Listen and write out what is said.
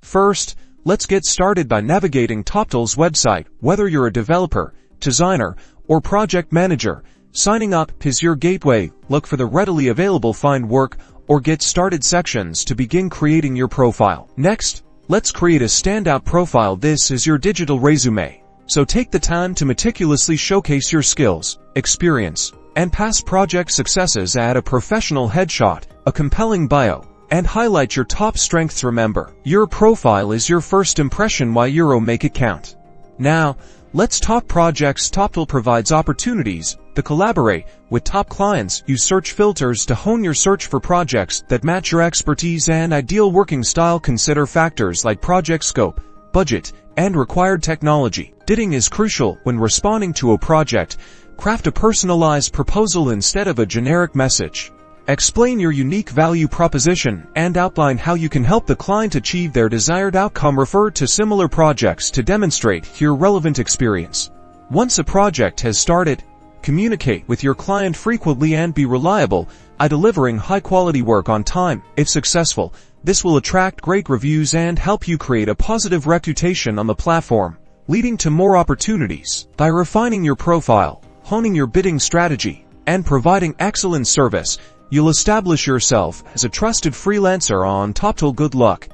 First, let's get started by navigating Toptal's website. Whether you're a developer, designer, or project manager, signing up is your gateway. Look for the readily available Find Work or Get Started sections to begin creating your profile. Next, let's create a standout profile. This is your digital resume, so take the time to meticulously showcase your skills, experience, and past project successes. Add a professional headshot, a compelling bio, and highlight your top strengths. Remember, your profile is your first impression. Why make it count. Now, let's talk projects. Toptal provides opportunities to collaborate with top clients. Use search filters to hone your search for projects that match your expertise and ideal working style. Consider factors like project scope, budget, and required technology. Bidding is crucial when responding to a project. Craft a personalized proposal instead of a generic message. Explain your unique value proposition and outline how you can help the client achieve their desired outcome. Refer to similar projects to demonstrate your relevant experience. Once a project has started, communicate with your client frequently and be reliable at delivering high-quality work on time. If successful, this will attract great reviews and help you create a positive reputation on the platform, leading to more opportunities. By refining your profile, honing your bidding strategy, and providing excellent service, you'll establish yourself as a trusted freelancer on Toptal. Good luck!